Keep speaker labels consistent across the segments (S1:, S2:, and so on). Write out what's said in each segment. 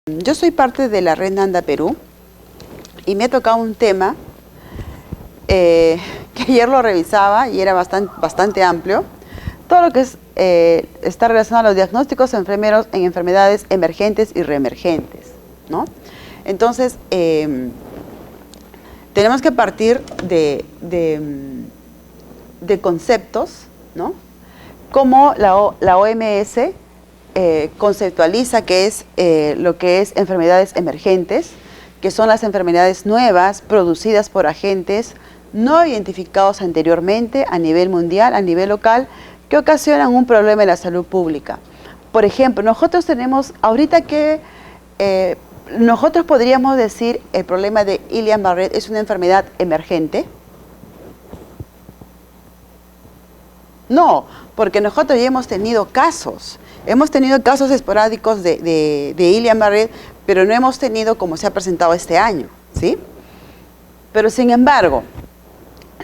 S1: Yo soy parte de la Red Nanda Perú y me ha tocado un tema que ayer lo revisaba y era bastante amplio. Todo lo que está relacionado a los diagnósticos enfermeros en enfermedades emergentes y reemergentes, ¿no? Entonces, tenemos que partir de conceptos, ¿no? Como la OMS conceptualiza que es lo que es enfermedades emergentes, que son las enfermedades nuevas producidas por agentes no identificados anteriormente a nivel mundial, a nivel local, que ocasionan un problema en la salud pública. Por ejemplo, nosotros tenemos, ahorita que nosotros podríamos decir el problema de Guillain-Barré es una enfermedad emergente. No, porque nosotros ya hemos tenido casos esporádicos de Guillain-Barré, pero no hemos tenido como se ha presentado este año, ¿sí? Pero sin embargo,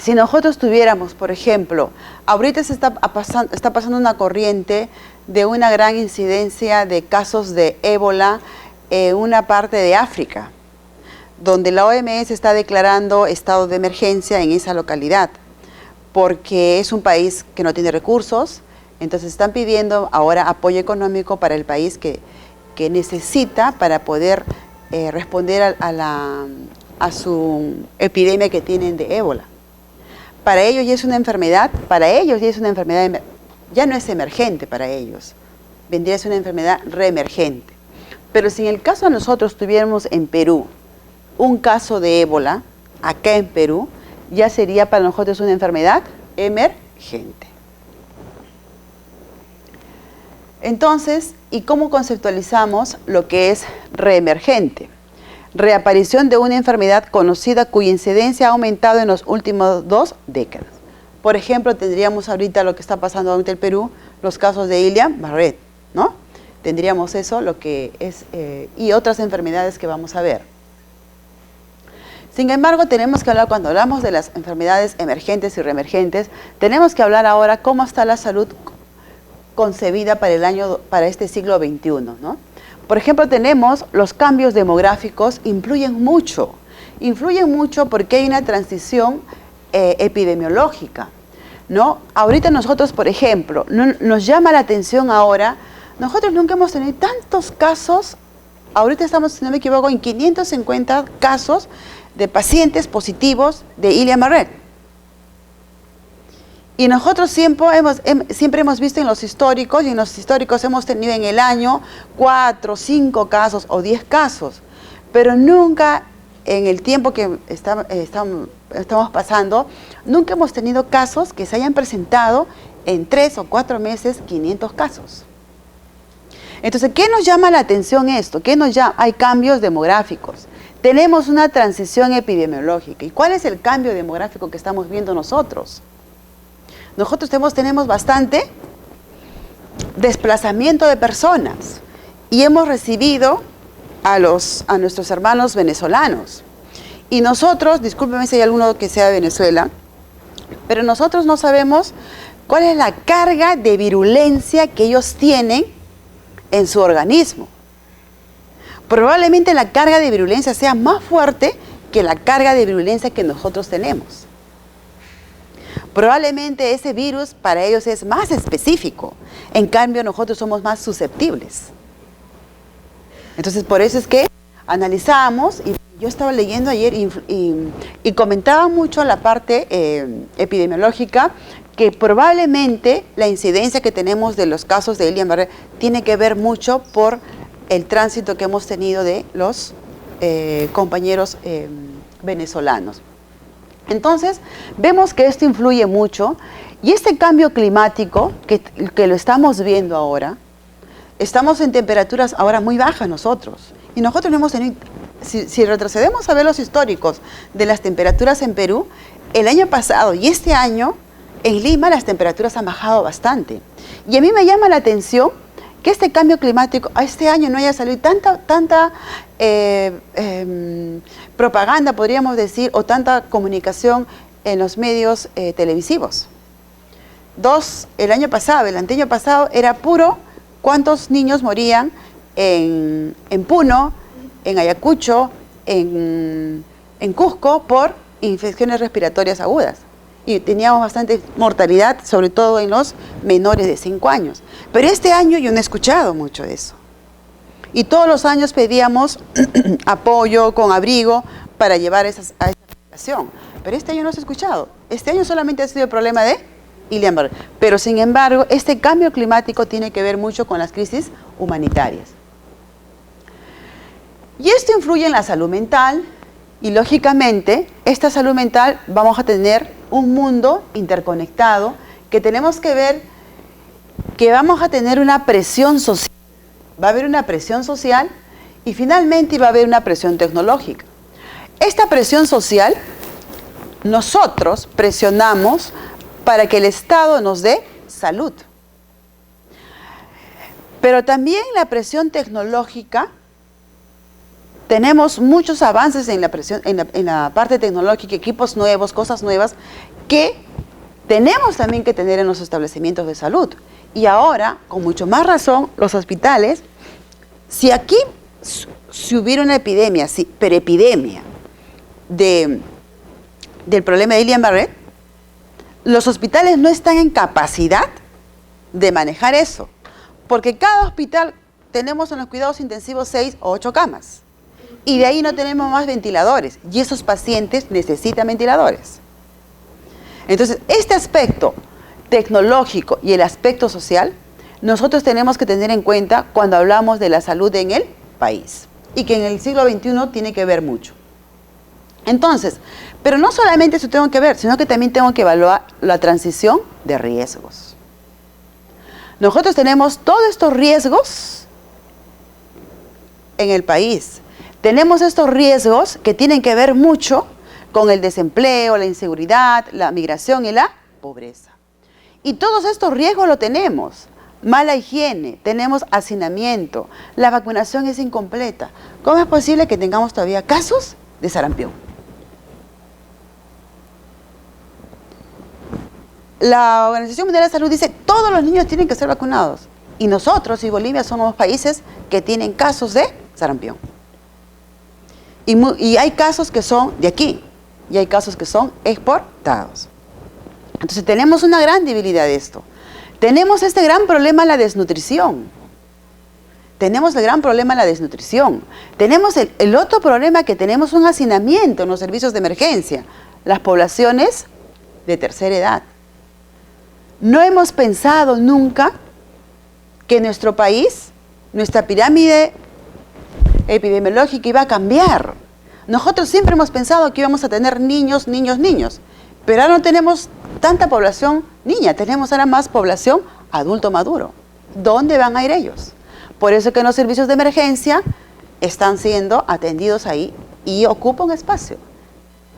S1: si nosotros tuviéramos, por ejemplo, ahorita está pasando una corriente de una gran incidencia de casos de ébola en una parte de África, donde la OMS está declarando estado de emergencia en esa localidad, porque es un país que no tiene recursos. Entonces están pidiendo ahora apoyo económico para el país que necesita para poder responder a su epidemia que tienen de ébola. Para ellos ya es una enfermedad, ya no es emergente para ellos, vendría a ser una enfermedad reemergente. Pero si en el caso de nosotros tuviéramos en Perú un caso de ébola, acá en Perú, ya sería para nosotros una enfermedad emergente. Entonces, ¿y cómo conceptualizamos lo que es reemergente? Reaparición de una enfermedad conocida cuya incidencia ha aumentado en los últimos 2 décadas. Por ejemplo, tendríamos ahorita lo que está pasando ahorita en el Perú, los casos de Guillain-Barré, ¿no? Tendríamos eso, lo que es, y otras enfermedades que vamos a ver. Sin embargo, tenemos que hablar, cuando hablamos de las enfermedades emergentes y reemergentes, tenemos que hablar ahora cómo está la salud concebida para este siglo XXI, ¿no? Por ejemplo, tenemos los cambios demográficos, influyen mucho porque hay una transición epidemiológica, ¿no? Ahorita nosotros, por ejemplo, nos llama la atención ahora, nosotros nunca hemos tenido tantos casos, ahorita estamos, si no me equivoco, en 550 casos de pacientes positivos de Guillain-Barré. Y nosotros siempre hemos visto en los históricos, y en los históricos hemos tenido en el año 4, 5 casos o 10 casos, pero nunca en el tiempo que estamos pasando, nunca hemos tenido casos que se hayan presentado en 3 o 4 meses 500 casos. Entonces, ¿qué nos llama la atención esto? Hay cambios demográficos, tenemos una transición epidemiológica. ¿Y cuál es el cambio demográfico que estamos viendo nosotros? Nosotros tenemos bastante desplazamiento de personas y hemos recibido a nuestros hermanos venezolanos. Y nosotros, discúlpeme si hay alguno que sea de Venezuela, pero nosotros no sabemos cuál es la carga de virulencia que ellos tienen en su organismo. Probablemente la carga de virulencia sea más fuerte que la carga de virulencia que nosotros tenemos. Probablemente ese virus para ellos es más específico, en cambio nosotros somos más susceptibles. Entonces por eso es que analizamos, y yo estaba leyendo ayer y comentaba mucho la parte epidemiológica, que probablemente la incidencia que tenemos de los casos de Guillain-Barré tiene que ver mucho por el tránsito que hemos tenido de los compañeros venezolanos. Entonces, vemos que esto influye mucho, y este cambio climático que lo estamos viendo ahora, estamos en temperaturas ahora muy bajas nosotros, y nosotros no hemos tenido, si retrocedemos a ver los históricos de las temperaturas en Perú, el año pasado y este año, en Lima las temperaturas han bajado bastante, y a mí me llama la atención que este cambio climático este año no haya salido tanta propaganda, podríamos decir, o tanta comunicación en los medios televisivos. El anteaño pasado era puro cuántos niños morían en Puno, en Ayacucho, en Cusco, por infecciones respiratorias agudas. Y teníamos bastante mortalidad, sobre todo en los menores de 5 años. Pero este año yo no he escuchado mucho de eso. Y todos los años pedíamos apoyo con abrigo para llevar a esa población. Pero este año no se ha escuchado. Este año solamente ha sido el problema de Guillain-Barré. Pero sin embargo, este cambio climático tiene que ver mucho con las crisis humanitarias. Y esto influye en la salud mental y lógicamente esta salud mental vamos a tener un mundo interconectado que tenemos que ver que vamos a tener una presión social. Va a haber una presión social y finalmente va a haber una presión tecnológica. Esta presión social, nosotros presionamos para que el Estado nos dé salud. Pero también la presión tecnológica, tenemos muchos avances en la parte tecnológica, equipos nuevos, cosas nuevas, que tenemos también que tener en los establecimientos de salud. Y ahora, con mucho más razón, los hospitales, si aquí hubiera una epidemia, pero epidemia, del problema de Guillain-Barré, los hospitales no están en capacidad de manejar eso, porque cada hospital tenemos en los cuidados intensivos 6 o 8 camas, y de ahí no tenemos más ventiladores, y esos pacientes necesitan ventiladores. Entonces, este aspecto tecnológico y el aspecto social, nosotros tenemos que tener en cuenta cuando hablamos de la salud en el país, y que en el siglo XXI tiene que ver mucho. Entonces, pero no solamente eso tengo que ver, sino que también tengo que evaluar la transición de riesgos. Nosotros tenemos todos estos riesgos en el país. Tenemos estos riesgos que tienen que ver mucho con el desempleo, la inseguridad, la migración y la pobreza. Y todos estos riesgos lo tenemos. Mala higiene, tenemos hacinamiento, la vacunación es incompleta. ¿Cómo es posible que tengamos todavía casos de sarampión? La Organización Mundial de la Salud dice que todos los niños tienen que ser vacunados. Y nosotros y Bolivia somos países que tienen casos de sarampión. Y hay casos que son de aquí, y hay casos que son exportados. Entonces tenemos una gran debilidad de esto. Tenemos este gran problema, la desnutrición. Tenemos el gran problema, la desnutrición. Tenemos el otro problema, que tenemos un hacinamiento en los servicios de emergencia. Las poblaciones de tercera edad. No hemos pensado nunca que nuestro país, nuestra pirámide epidemiológica iba a cambiar. Nosotros siempre hemos pensado que íbamos a tener niños, niños, niños. Pero ahora no tenemos tanta población niña, tenemos ahora más población adulto maduro. ¿Dónde van a ir ellos? Por eso que los servicios de emergencia están siendo atendidos ahí y ocupan espacio.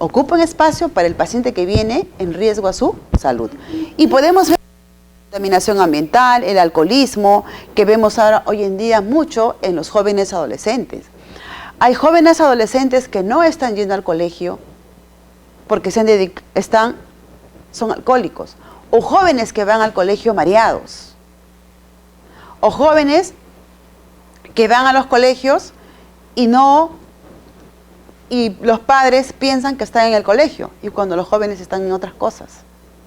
S1: Ocupan espacio para el paciente que viene en riesgo a su salud. Y podemos ver la contaminación ambiental, el alcoholismo, que vemos ahora hoy en día mucho en los jóvenes adolescentes. Hay jóvenes adolescentes que no están yendo al colegio porque son alcohólicos, o jóvenes que van al colegio mareados, o jóvenes que van a los colegios y los padres piensan que están en el colegio, y cuando los jóvenes están en otras cosas.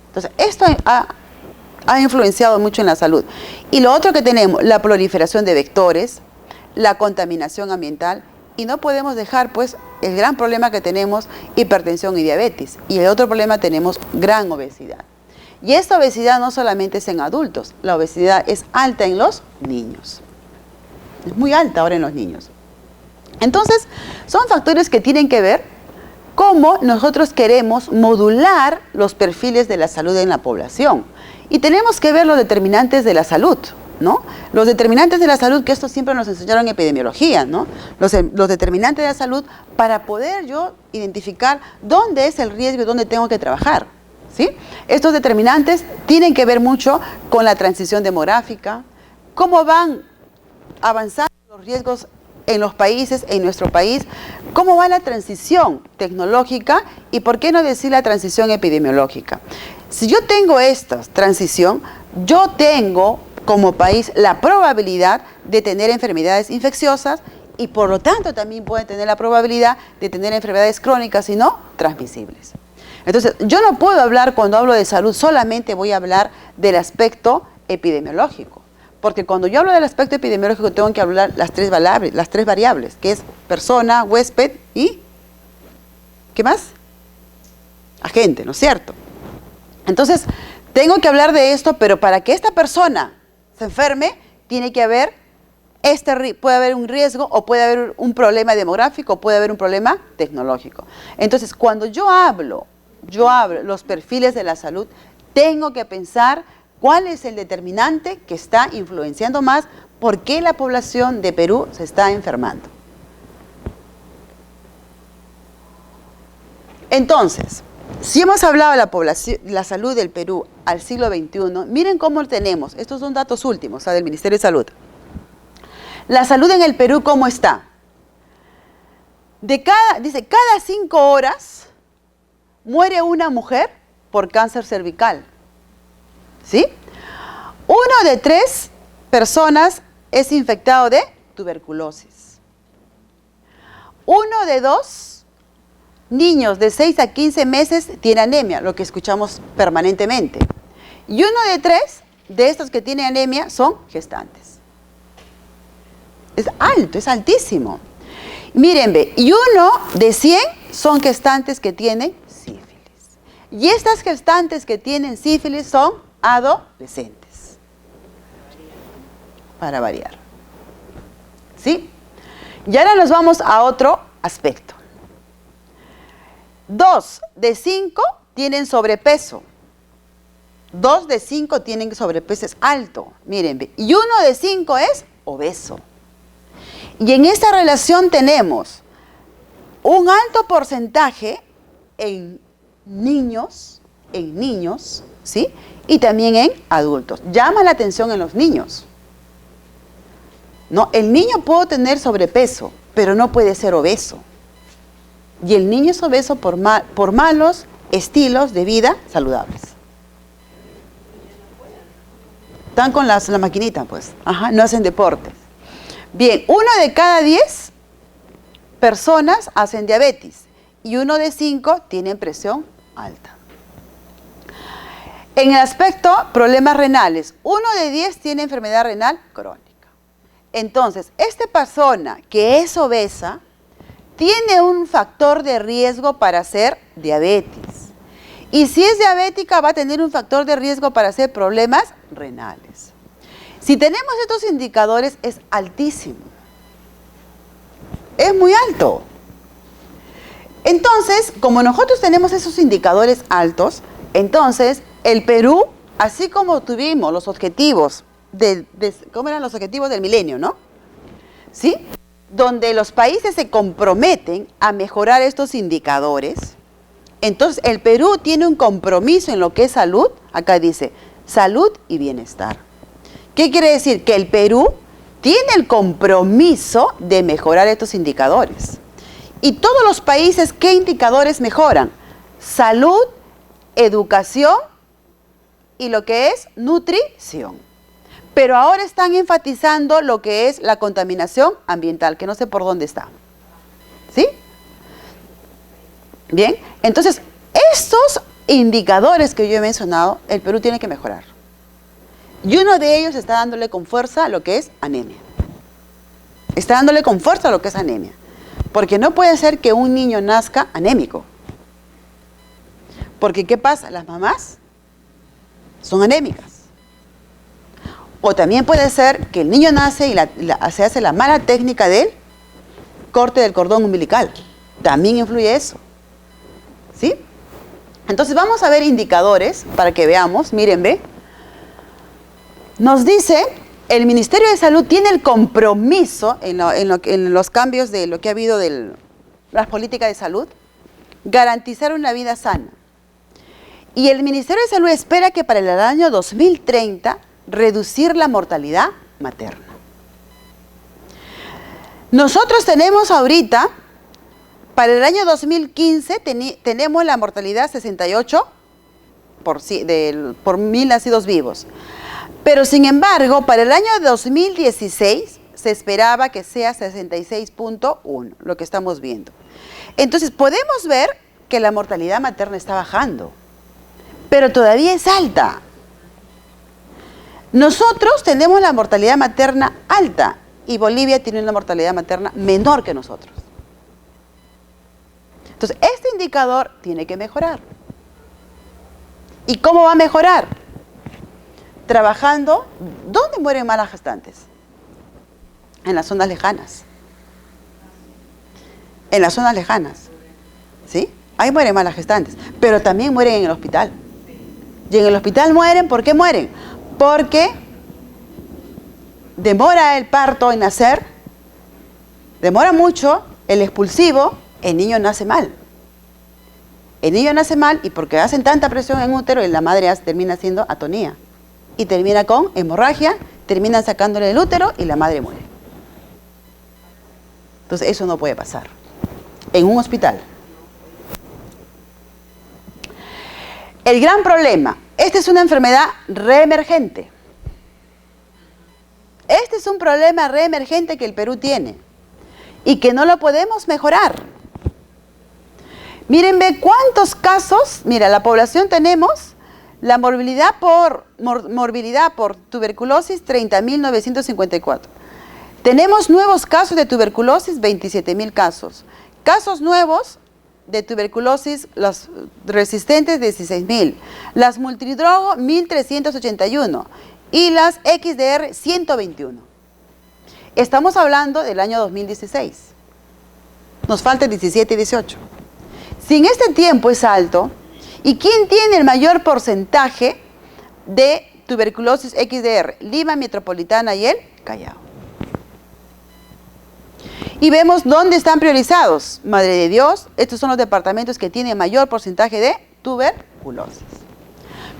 S1: Entonces, esto ha influenciado mucho en la salud. Y lo otro que tenemos, la proliferación de vectores, la contaminación ambiental, y no podemos dejar, pues, el gran problema que tenemos, hipertensión y diabetes. Y el otro problema, tenemos gran obesidad. Y esta obesidad no solamente es en adultos, la obesidad es alta en los niños. Es muy alta ahora en los niños. Entonces, son factores que tienen que ver cómo nosotros queremos modular los perfiles de la salud en la población. Y tenemos que ver los determinantes de la salud, ¿no? Los determinantes de la salud, que esto siempre nos enseñaron en epidemiología, ¿no? Los determinantes de la salud, para poder yo identificar dónde es el riesgo y dónde tengo que trabajar, ¿sí? Estos determinantes tienen que ver mucho con la transición demográfica, cómo van avanzando los riesgos en los países, en nuestro país, cómo va la transición tecnológica y por qué no decir la transición epidemiológica. Si yo tengo esta transición, yo tengo como país la probabilidad de tener enfermedades infecciosas y por lo tanto también pueden tener la probabilidad de tener enfermedades crónicas y no transmisibles. Entonces, yo no puedo hablar, cuando hablo de salud, solamente voy a hablar del aspecto epidemiológico, porque cuando yo hablo del aspecto epidemiológico tengo que hablar las tres variables, que es persona, huésped y ¿qué más? Agente, ¿no es cierto? Entonces, tengo que hablar de esto, pero para que esta persona se enferme, tiene que haber puede haber un riesgo o puede haber un problema demográfico o puede haber un problema tecnológico. Entonces, cuando yo hablo los perfiles de la salud, tengo que pensar cuál es el determinante que está influenciando más por qué la población de Perú se está enfermando. Entonces, si hemos hablado de la población, la salud del Perú al siglo XXI, miren cómo tenemos, estos son datos últimos, del Ministerio de Salud. La salud en el Perú, ¿cómo está? Dice, cada 5 horas muere una mujer por cáncer cervical. ¿Sí? 1 de 3 personas es infectado de tuberculosis. 1 de 2 niños de 6 a 15 meses tiene anemia, lo que escuchamos permanentemente. Y 1 de 3 de estos que tienen anemia son gestantes. Es alto, es altísimo. Miren, ve, y 1 de 100 son gestantes que tienen sífilis. Y estas gestantes que tienen sífilis son adolescentes. Para variar. ¿Sí? Y ahora nos vamos a otro aspecto. 2 de 5 tienen sobrepeso. 2 de 5 tienen sobrepeso, es alto. Miren, ve, y 1 de 5 es obeso. Y en esta relación tenemos un alto porcentaje en niños, ¿sí? Y también en adultos. Llama la atención en los niños. ¿No? El niño puede tener sobrepeso, pero no puede ser obeso. Y el niño es obeso por malos estilos de vida saludables. Están con la maquinita, pues. Ajá, no hacen deporte. Bien, 1 de cada 10 personas hacen diabetes y 1 de 5 tienen presión alta. En el aspecto problemas renales, 1 de 10 tiene enfermedad renal crónica. Entonces, esta persona que es obesa tiene un factor de riesgo para hacer diabetes. Y si es diabética va a tener un factor de riesgo para hacer problemas renales. Si tenemos estos indicadores, es altísimo. Es muy alto. Entonces, como nosotros tenemos esos indicadores altos, entonces el Perú, así como tuvimos los objetivos, ¿cómo eran los objetivos del milenio, no? ¿Sí? Donde los países se comprometen a mejorar estos indicadores, entonces el Perú tiene un compromiso en lo que es salud, acá dice, salud y bienestar. ¿Qué quiere decir? Que el Perú tiene el compromiso de mejorar estos indicadores. Y todos los países, ¿qué indicadores mejoran? Salud, educación y lo que es nutrición. Pero ahora están enfatizando lo que es la contaminación ambiental, que no sé por dónde está. ¿Sí? Bien, entonces, estos indicadores que yo he mencionado, el Perú tiene que mejorar. Y uno de ellos está dándole con fuerza a lo que es anemia. Está dándole con fuerza a lo que es anemia. Porque no puede ser que un niño nazca anémico. Porque ¿qué pasa? Las mamás son anémicas. O también puede ser que el niño nace y se hace la mala técnica del corte del cordón umbilical. También influye eso. ¿Sí? Entonces vamos a ver indicadores para que veamos. Miren, ve. Nos dice, el Ministerio de Salud tiene el compromiso en los cambios de lo que ha habido de las políticas de salud, garantizar una vida sana. Y el Ministerio de Salud espera que para el año 2030 reducir la mortalidad materna. Nosotros tenemos ahorita, para el año 2015, tenemos la mortalidad 68 por 1000 nacidos vivos. Pero sin embargo, para el año 2016 se esperaba que sea 66.1, lo que estamos viendo. Entonces podemos ver que la mortalidad materna está bajando, pero todavía es alta. Nosotros tenemos la mortalidad materna alta y Bolivia tiene una mortalidad materna menor que nosotros. Entonces, este indicador tiene que mejorar. ¿Y cómo va a mejorar? Trabajando. ¿Dónde mueren más las gestantes? En las zonas lejanas. En las zonas lejanas. ¿Sí? Ahí mueren más las gestantes. Pero también mueren en el hospital. Y en el hospital mueren, ¿por qué mueren? Porque demora el parto en nacer, demora mucho el expulsivo, el niño nace mal. El niño nace mal y porque hacen tanta presión en útero y la madre termina haciendo atonía. Y termina con hemorragia, terminan sacándole el útero y la madre muere. Entonces eso no puede pasar en un hospital. El gran problema, esta es una enfermedad reemergente. Este es un problema reemergente que el Perú tiene y que no lo podemos mejorar. Miren, ve cuántos casos, mira, la población tenemos, la morbilidad por tuberculosis, 30.954. Tenemos nuevos casos de tuberculosis, 27.000 casos. Casos nuevos de tuberculosis, los resistentes, 16.000. Las multidrogo, 1.381. Y las XDR, 121. Estamos hablando del año 2016. Nos falta 17 y 18. Si en este tiempo es alto, ¿y quién tiene el mayor porcentaje de tuberculosis XDR? Lima Metropolitana y el Callao. Y vemos dónde están priorizados. Madre de Dios, estos son los departamentos que tienen mayor porcentaje de tuberculosis.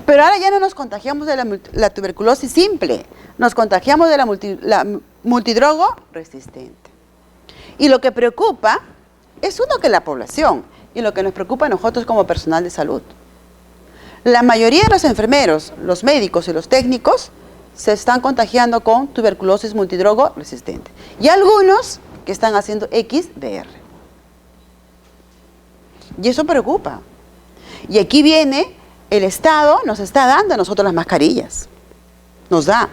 S1: Pero ahora ya no nos contagiamos de la tuberculosis simple, nos contagiamos de la multidrogo resistente. Y lo que preocupa es uno que la población, y lo que nos preocupa a nosotros como personal de salud. La mayoría de los enfermeros, los médicos y los técnicos se están contagiando con tuberculosis multidrogo resistente. Y algunos que están haciendo XDR. Y eso preocupa. Y aquí viene, el Estado nos está dando a nosotros las mascarillas. Nos da.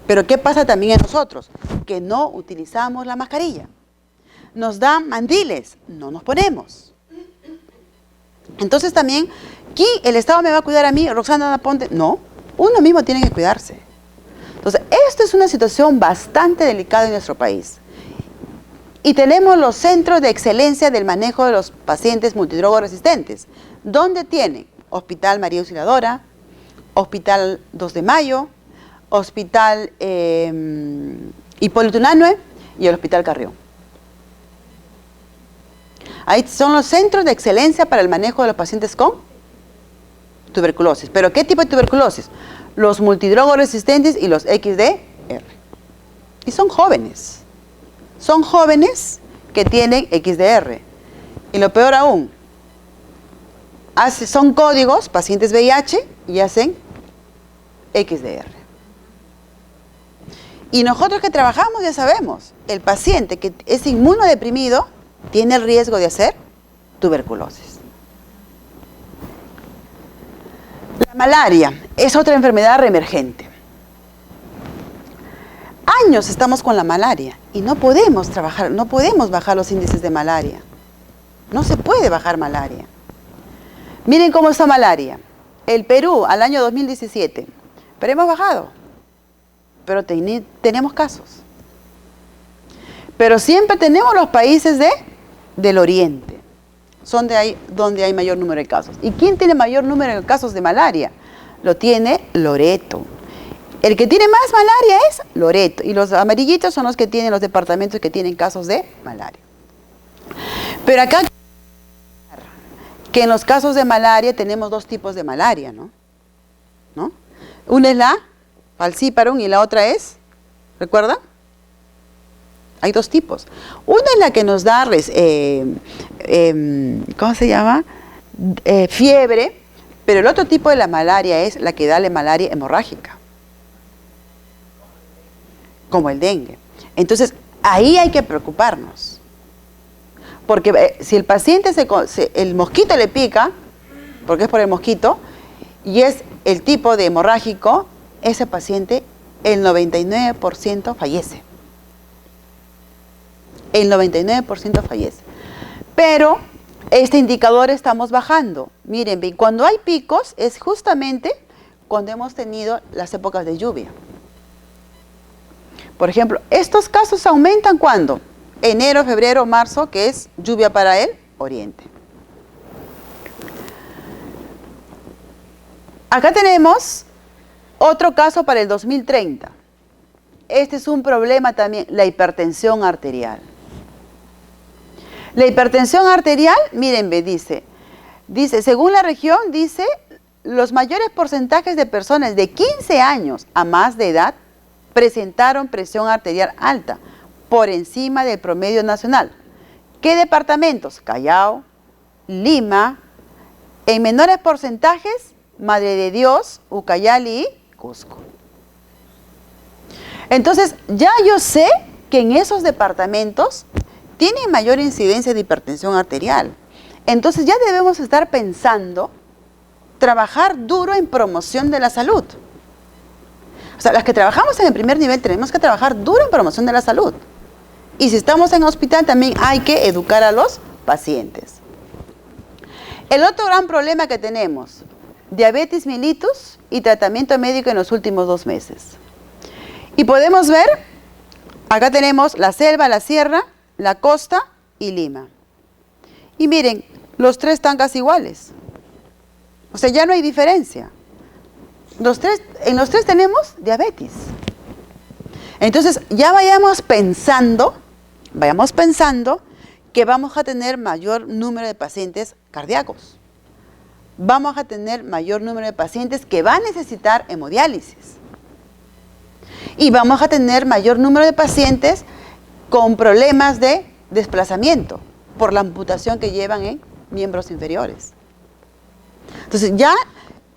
S1: Pero ¿qué pasa también en nosotros? Que no utilizamos la mascarilla. Nos dan mandiles, no nos ponemos. Entonces también, ¿aquí el Estado me va a cuidar a mí, Roxana Ponte? No, uno mismo tiene que cuidarse. Entonces, esto es una situación bastante delicada en nuestro país. Y tenemos los centros de excelencia del manejo de los pacientes multidrogo resistentes. ¿Dónde tienen? Hospital María Auxiliadora, Hospital 2 de Mayo, Hospital Hipólito Unanue y el Hospital Carrión. Ahí son los centros de excelencia para el manejo de los pacientes con tuberculosis. ¿Pero qué tipo de tuberculosis? Los multidrogo resistentes y los XDR. Y son jóvenes. Son jóvenes que tienen XDR. Y lo peor aún, son códigos, pacientes VIH, y hacen XDR. Y nosotros que trabajamos ya sabemos, el paciente que es inmunodeprimido tiene el riesgo de hacer tuberculosis. La malaria es otra enfermedad reemergente. Años estamos con la malaria y no podemos trabajar, no podemos bajar los índices de malaria. No se puede bajar malaria. Miren cómo está malaria. El Perú al año 2017, pero hemos bajado, pero tenemos casos. Pero siempre tenemos los países del oriente, son donde hay mayor número de casos. ¿Y quién tiene mayor número de casos de malaria? Lo tiene Loreto. El que tiene más malaria es Loreto. Y los amarillitos son los que tienen los departamentos que tienen casos de malaria. Pero acá, que en los casos de malaria tenemos dos tipos de malaria, ¿no? Una es la falciparum y la otra es, ¿recuerdan? Hay dos tipos. Una es la que nos da, ¿cómo se llama? Fiebre, pero el otro tipo de la malaria es la que da la malaria hemorrágica. como el dengue. Entonces, ahí hay que preocuparnos. Porque si el paciente, el mosquito le pica, porque es por el mosquito, y es el tipo de hemorrágico, ese paciente, el 99% fallece. El 99% fallece. Pero este indicador estamos bajando. Miren, cuando hay picos es justamente cuando hemos tenido las épocas de lluvia. Por ejemplo, estos casos aumentan ¿cuándo? Enero, febrero, marzo, que es lluvia para el oriente. Acá tenemos otro caso para el 2030. Este es un problema también, la hipertensión arterial. La hipertensión arterial, miren, dice, según la región, dice, los mayores porcentajes de personas de 15 años a más de edad presentaron presión arterial alta, por encima del promedio nacional. ¿Qué departamentos? Callao, Lima, en menores porcentajes, Madre de Dios, Ucayali y Cusco. Entonces, ya yo sé que en esos departamentos tienen mayor incidencia de hipertensión arterial. Entonces ya debemos estar pensando, trabajar duro en promoción de la salud. O sea, las que trabajamos en el primer nivel tenemos que trabajar duro en promoción de la salud. Y si estamos en hospital también hay que educar a los pacientes. El otro gran problema que tenemos, diabetes mellitus y tratamiento médico en los últimos 2 meses. Y podemos ver, acá tenemos la selva, la sierra, la costa y Lima. Y miren, los 3 están casi iguales. O sea, ya no hay diferencia. En los 3 tenemos diabetes. Entonces, ya vayamos pensando que vamos a tener mayor número de pacientes cardíacos. Vamos a tener mayor número de pacientes que van a necesitar hemodiálisis. Y vamos a tener mayor número de pacientes con problemas de desplazamiento por la amputación que llevan en miembros inferiores. Entonces ya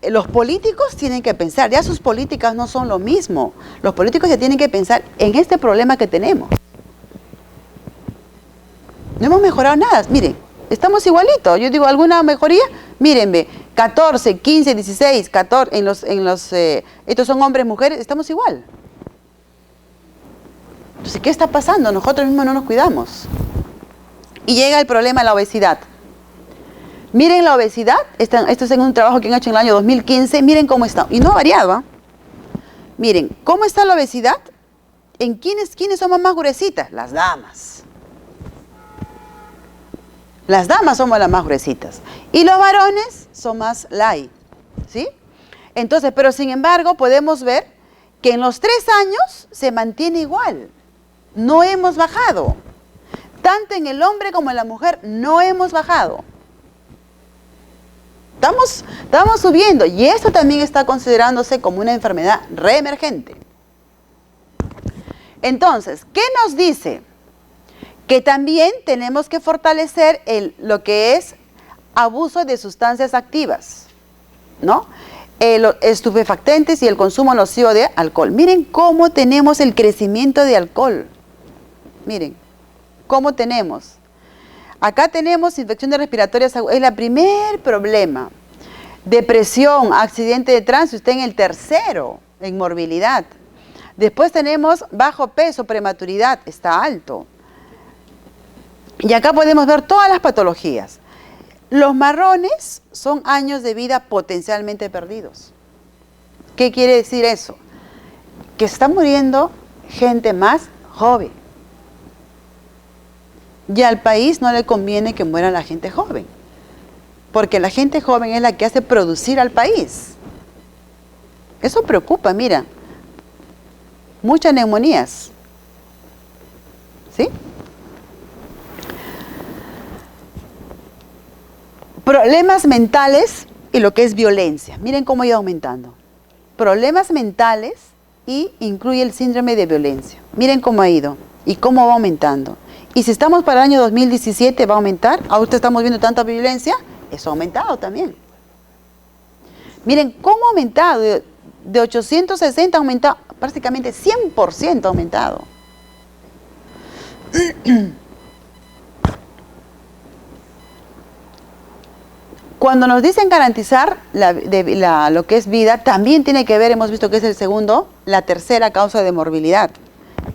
S1: los políticos tienen que pensar, ya sus políticas no son lo mismo. Los políticos ya tienen que pensar en este problema que tenemos. No hemos mejorado nada. Miren, estamos igualitos. Yo digo, ¿alguna mejoría? Mírenme, 14, 15, 16, 14, estos son hombres, mujeres, estamos igual. Entonces, ¿qué está pasando? Nosotros mismos no nos cuidamos. Y llega el problema de la obesidad. Miren la obesidad, esto es en un trabajo que han hecho en el año 2015, miren cómo está, y no ha variado. Miren, ¿cómo está la obesidad? ¿En quiénes somos más gruesitas? Las damas. Las damas somos las más gruesitas. Y los varones son más light, ¿sí? Entonces, pero sin embargo, podemos ver que en los 3 años se mantiene igual. No hemos bajado. Tanto en el hombre como en la mujer no hemos bajado. Estamos subiendo y esto también está considerándose como una enfermedad reemergente. Entonces, ¿qué nos dice? Que también tenemos que fortalecer lo que es abuso de sustancias activas, ¿no? Los estupefactantes y el consumo nocivo de alcohol. Miren cómo tenemos el crecimiento de alcohol. Miren cómo tenemos. Acá tenemos infecciones respiratorias agudas, es el primer problema. Depresión, accidente de tránsito, está en el tercero, en morbilidad. Después tenemos bajo peso, prematuridad, está alto. Y acá podemos ver todas las patologías. Los marrones son años de vida potencialmente perdidos. ¿Qué quiere decir eso? Que está muriendo gente más joven. Y al país no le conviene que muera la gente joven, porque la gente joven es la que hace producir al país. Eso preocupa, mira. Muchas neumonías. ¿Sí? Problemas mentales y lo que es violencia. Miren cómo ha ido aumentando. Problemas mentales y incluye el síndrome de violencia. Miren cómo ha ido y cómo va aumentando. Y si estamos para el año 2017, ¿va a aumentar? Ahorita estamos viendo tanta violencia, eso ha aumentado también. Miren cómo ha aumentado. De 860 ha aumentado, prácticamente 100% ha aumentado. Cuando nos dicen garantizar lo que es vida, también tiene que ver, hemos visto que es el segundo, la tercera causa de morbilidad,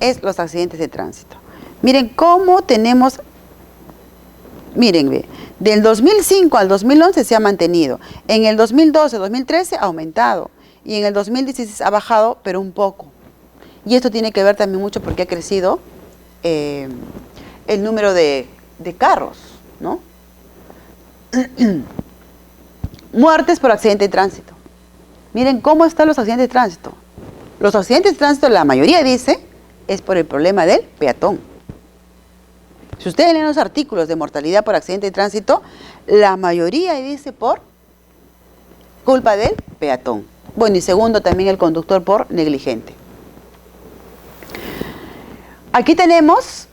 S1: es los accidentes de tránsito. Miren cómo tenemos, miren, ve, del 2005 al 2011 se ha mantenido, en el 2012, 2013 ha aumentado, y en el 2016 ha bajado, pero un poco. Y esto tiene que ver también mucho porque ha crecido el número de carros, ¿no? Muertes por accidente de tránsito. Miren cómo están los accidentes de tránsito. Los accidentes de tránsito, la mayoría dice, es por el problema del peatón. Si ustedes leen los artículos de mortalidad por accidente de tránsito, la mayoría dice por culpa del peatón. Bueno, y segundo, también el conductor por negligente. Aquí tenemos,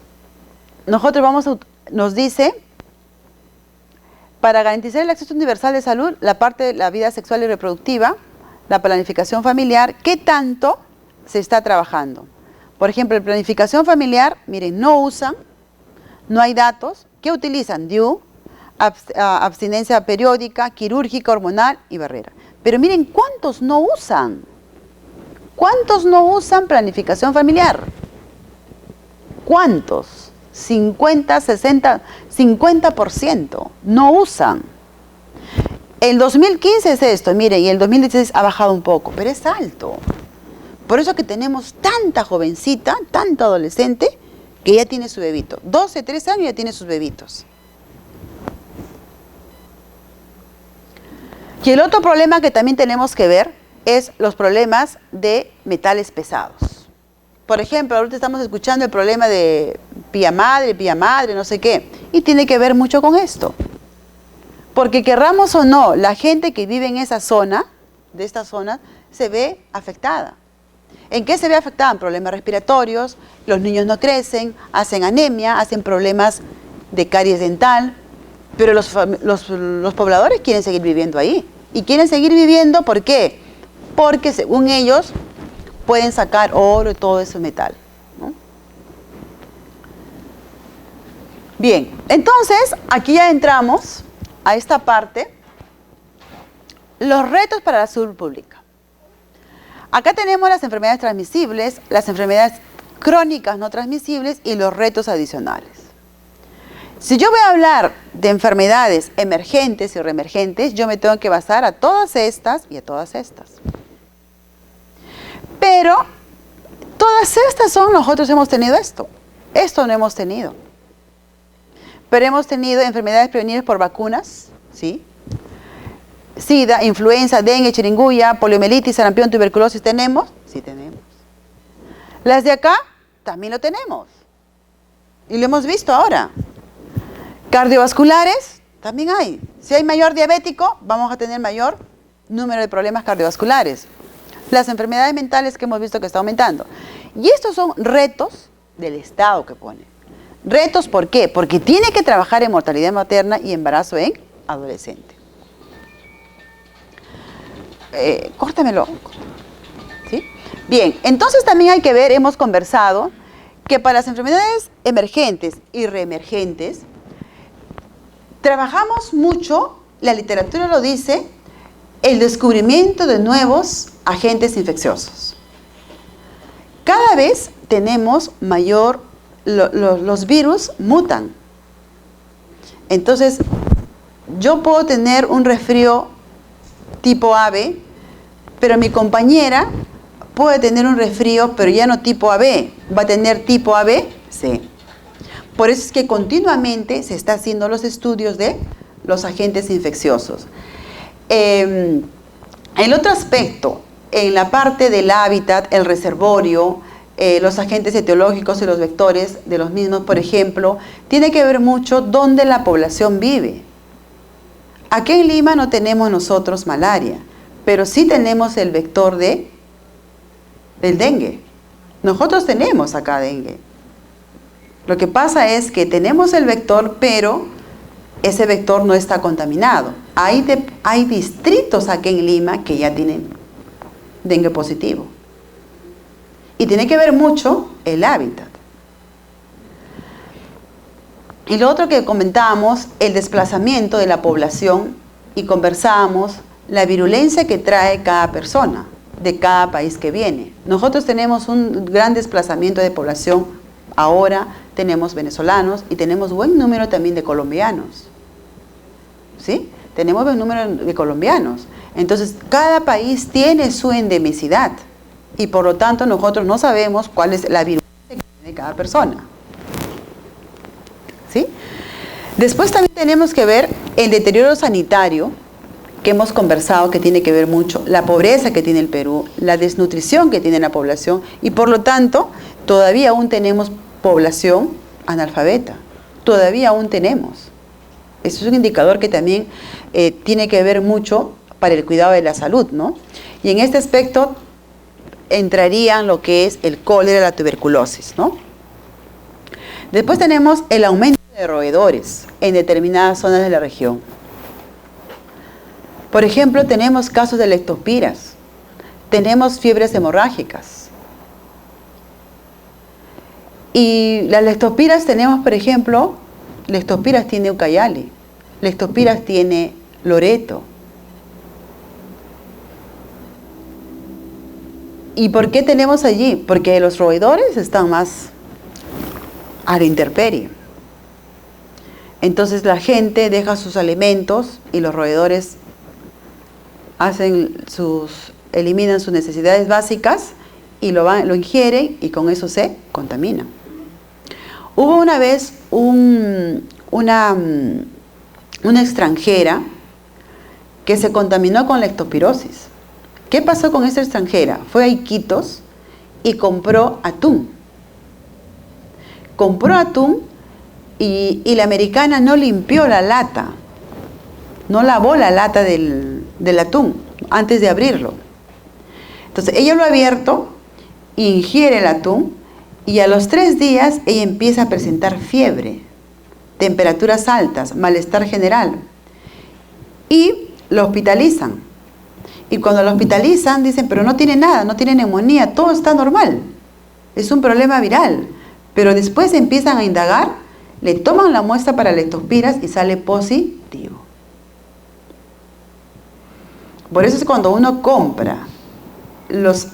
S1: nos dice, para garantizar el acceso universal de salud, la parte de la vida sexual y reproductiva, la planificación familiar, ¿qué tanto se está trabajando? Por ejemplo, en planificación familiar, miren, no usan, no hay datos. ¿Qué utilizan? DIU, abstinencia periódica, quirúrgica, hormonal y barrera. Pero miren, ¿cuántos no usan? ¿Cuántos no usan planificación familiar? ¿Cuántos? 50, 60, 50% no usan. El 2015 es esto, mire, y el 2016 ha bajado un poco, pero es alto. Por eso que tenemos tanta jovencita, tanto adolescente, que ya tiene su bebito. 12, 13 años ya tiene sus bebitos. Y el otro problema que también tenemos que ver es los problemas de metales pesados. Por ejemplo, ahorita estamos escuchando el problema de pía madre, no sé qué, y tiene que ver mucho con esto. Porque querramos o no, la gente que vive en esa zona, de esta zona, se ve afectada. ¿En qué se ve afectada? En problemas respiratorios, los niños no crecen, hacen anemia, hacen problemas de caries dental, pero los pobladores quieren seguir viviendo ahí. Y quieren seguir viviendo, ¿por qué? Porque según ellos pueden sacar oro y todo ese metal, ¿no? Bien, entonces aquí ya entramos a esta parte, los retos para la salud pública. Acá tenemos las enfermedades transmisibles, las enfermedades crónicas no transmisibles y los retos adicionales. Si yo voy a hablar de enfermedades emergentes y reemergentes, yo me tengo que basar a todas estas y a todas estas. Pero todas estas nosotros hemos tenido esto no hemos tenido. Pero hemos tenido enfermedades prevenibles por vacunas, ¿sí? SIDA, influenza, dengue, chiringunya, poliomielitis, sarampión, tuberculosis, ¿tenemos? Sí tenemos. Las de acá también lo tenemos. Y lo hemos visto ahora. Cardiovasculares, también hay. Si hay mayor diabético, vamos a tener mayor número de problemas cardiovasculares. Las enfermedades mentales que hemos visto que está aumentando. Y estos son retos del Estado que pone. Retos, ¿por qué? Porque tiene que trabajar en mortalidad materna y embarazo en adolescente. Córtamelo. ¿Sí? Bien, entonces también hay que ver, hemos conversado, que para las enfermedades emergentes y reemergentes, trabajamos mucho, la literatura lo dice, el descubrimiento de nuevos agentes infecciosos. Cada vez tenemos mayor, los virus mutan. Entonces, yo puedo tener un resfrío tipo AB, pero mi compañera puede tener un resfrío, pero ya no tipo AB, va a tener tipo ABC. Por eso es que continuamente se está haciendo los estudios de los agentes infecciosos. El otro aspecto, en la parte del hábitat, el reservorio, los agentes etiológicos y los vectores de los mismos, por ejemplo, tiene que ver mucho dónde la población vive. Aquí en Lima no tenemos nosotros malaria, pero sí tenemos el vector del dengue. Nosotros tenemos acá dengue. Lo que pasa es que tenemos el vector, pero ese vector no está contaminado. Hay distritos aquí en Lima que ya tienen dengue positivo. Y tiene que ver mucho el hábitat. Y lo otro que comentábamos, el desplazamiento de la población, y conversábamos la virulencia que trae cada persona, de cada país que viene. Nosotros tenemos un gran desplazamiento de población, ahora tenemos venezolanos y tenemos buen número también de colombianos. ¿Sí? Tenemos buen número de colombianos. Entonces, cada país tiene su endemicidad y por lo tanto nosotros no sabemos cuál es la virulencia que tiene cada persona. ¿Sí? Después también tenemos que ver el deterioro sanitario, que hemos conversado, que tiene que ver mucho, la pobreza que tiene el Perú, la desnutrición que tiene la población, y por lo tanto, todavía aún tenemos población analfabeta. Todavía aún tenemos. Eso es un indicador que también tiene que ver mucho para el cuidado de la salud, ¿no? Y en este aspecto entrarían lo que es el cólera y la tuberculosis, ¿no? Después tenemos el aumento de roedores en determinadas zonas de la región. Por ejemplo, tenemos casos de leptospiras, tenemos fiebres hemorrágicas. Y las leptospiras tenemos, por ejemplo, leptospiras tiene Ucayali, leptospiras tiene Loreto. ¿Y por qué tenemos allí? Porque los roedores están más a la intemperie. Entonces la gente deja sus alimentos y los roedores eliminan sus necesidades básicas y lo ingieren y con eso se contaminan. Hubo una vez una extranjera que se contaminó con leptospirosis. ¿Qué pasó con esa extranjera? Fue a Iquitos y compró atún. Compró atún y la americana no limpió la lata, no lavó la lata del atún antes de abrirlo. Entonces ella lo ha abierto, ingiere el atún y a los 3 días ella empieza a presentar fiebre, temperaturas altas, malestar general y lo hospitalizan. Y cuando lo hospitalizan dicen, pero no tiene nada, no tiene neumonía, todo está normal, es un problema viral. Pero después empiezan a indagar, le toman la muestra para leptospiras y sale positivo. Por eso es cuando uno compra los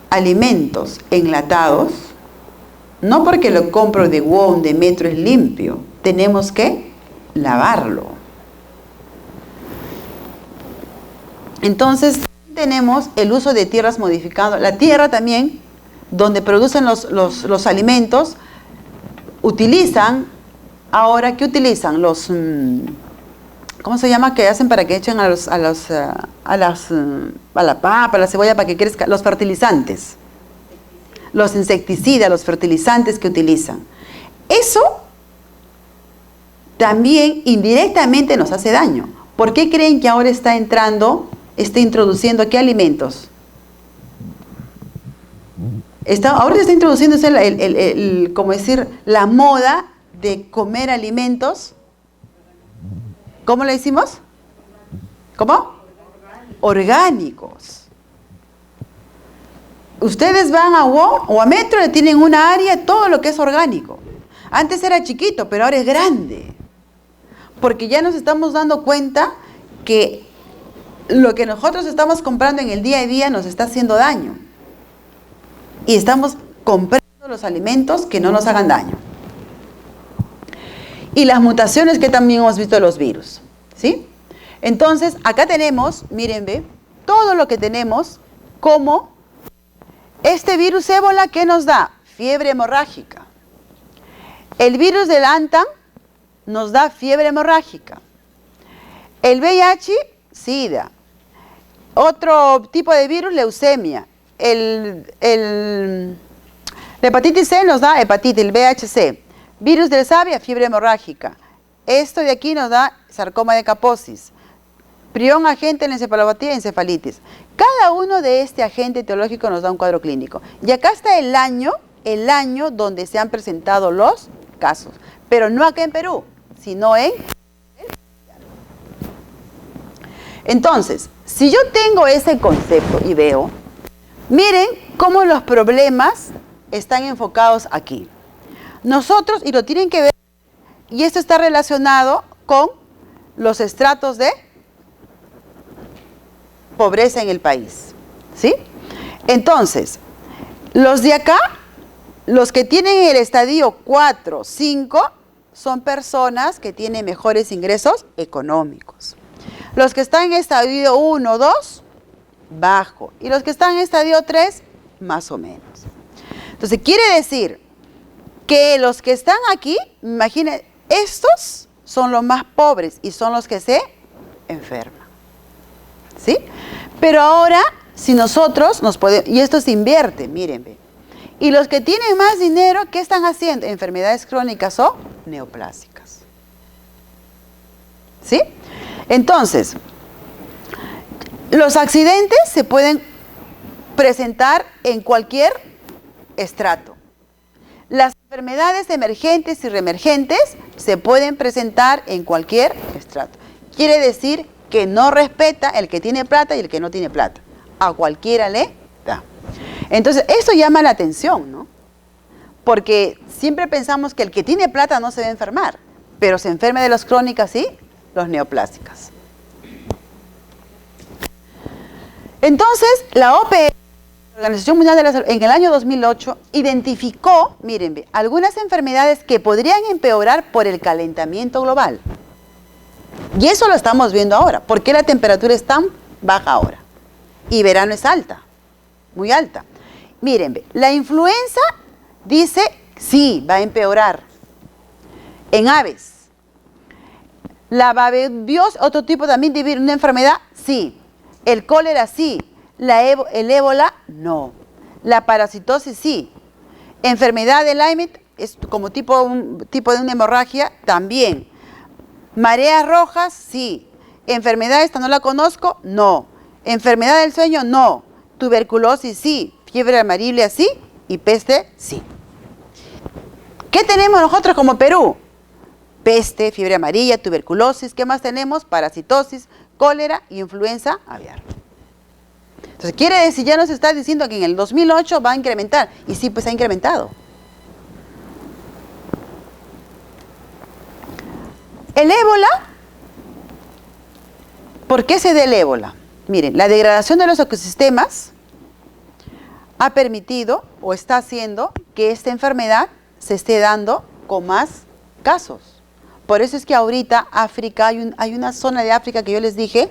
S1: alimentos enlatados, no porque lo compro de WOM, de Metro, es limpio, tenemos que lavarlo. Entonces tenemos el uso de tierras modificadas, la tierra también, donde producen los alimentos, utilizan, ahora, ¿qué utilizan? ¿Cómo se llama? Que hacen para que echen a la papa, a la cebolla para que crezca, los fertilizantes, los insecticidas, los fertilizantes que utilizan. Eso también indirectamente nos hace daño. ¿Por qué creen que ahora está introduciendo qué alimentos? Ahora está introduciéndose como decir, la moda de comer alimentos. ¿Cómo le decimos? ¿Cómo? Orgánicos. Ustedes van a WOM o a Metro y tienen una área, todo lo que es orgánico. Antes era chiquito, pero ahora es grande. Porque ya nos estamos dando cuenta que lo que nosotros estamos comprando en el día a día nos está haciendo daño. Y estamos comprando los alimentos que no nos hagan daño. Y las mutaciones que también hemos visto de los virus, ¿sí? Entonces, acá tenemos, miren, ve, todo lo que tenemos como este virus ébola que nos da fiebre hemorrágica. El virus del Antan nos da fiebre hemorrágica. El VIH, SIDA. Otro tipo de virus, leucemia. La hepatitis C nos da hepatitis, el VHC. Virus del Sabia, fiebre hemorrágica. Esto de aquí nos da sarcoma de Kaposis. Prión agente en la encefalopatía y encefalitis. Cada uno de este agente etiológico nos da un cuadro clínico. Y acá está el año donde se han presentado los casos. Pero no acá en Perú, sino en... Entonces, si yo tengo ese concepto y veo, Miren cómo los problemas están enfocados aquí. Nosotros, y lo tienen que ver, y esto está relacionado con los estratos de pobreza en el país, ¿sí? Entonces, los de acá, los que tienen el estadio 4, 5, son personas que tienen mejores ingresos económicos. Los que están en estadio 1, 2, bajo. Y los que están en estadio 3, más o menos. Entonces, quiere decir que los que están aquí, imaginen, estos son los más pobres y son los que se enferman. ¿Sí? Pero ahora, si nosotros nos podemos, y esto se invierte, miren, ve. Y los que tienen más dinero, ¿qué están haciendo? Enfermedades crónicas o neoplásicas. ¿Sí? Entonces, los accidentes se pueden presentar en cualquier estrato. Las enfermedades emergentes y reemergentes se pueden presentar en cualquier estrato. Quiere decir que no respeta el que tiene plata y el que no tiene plata. A cualquiera le da. Entonces, esto llama la atención, ¿no? Porque siempre pensamos que el que tiene plata no se va a enfermar, pero se enferma de las crónicas y los neoplásicas. Entonces, la OPS, la Organización Mundial de la Salud, en el año 2008, identificó, miren, algunas enfermedades que podrían empeorar por el calentamiento global. Y eso lo estamos viendo ahora. ¿Por qué la temperatura es tan baja ahora? Y verano es alta, muy alta. Miren, la influenza dice, sí, va a empeorar en aves. La babiosis, otro tipo también de virus, una enfermedad, sí. El cólera, sí. El ébola, no. La parasitosis, sí. Enfermedad de Lyme, es como tipo de una hemorragia, también. Mareas rojas, sí. Enfermedad esta no la conozco, no. Enfermedad del sueño, no. Tuberculosis, sí. Fiebre amarilla, sí. Y peste, sí. ¿Qué tenemos nosotros como Perú? Peste, fiebre amarilla, tuberculosis. ¿Qué más tenemos? Parasitosis, cólera y influenza aviar. Entonces, quiere decir, ya nos está diciendo que en el 2008 va a incrementar. Y sí, pues ha incrementado. El ébola, ¿por qué se da el ébola? Miren, la degradación de los ecosistemas ha permitido o está haciendo que esta enfermedad se esté dando con más casos. Por eso es que ahorita África, hay una zona de África que yo les dije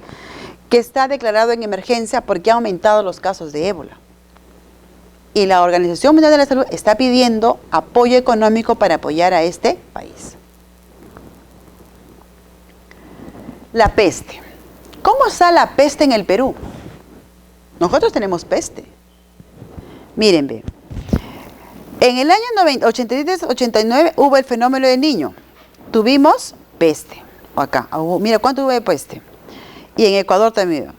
S1: que está declarado en emergencia porque ha aumentado los casos de ébola. Y la Organización Mundial de la Salud está pidiendo apoyo económico para apoyar a este país. La peste. ¿Cómo está la peste en el Perú? Nosotros tenemos peste. Miren, ve. En el año 83-89 hubo el fenómeno del Niño. Tuvimos peste. Acá, mira cuánto hubo de peste. Y en Ecuador también.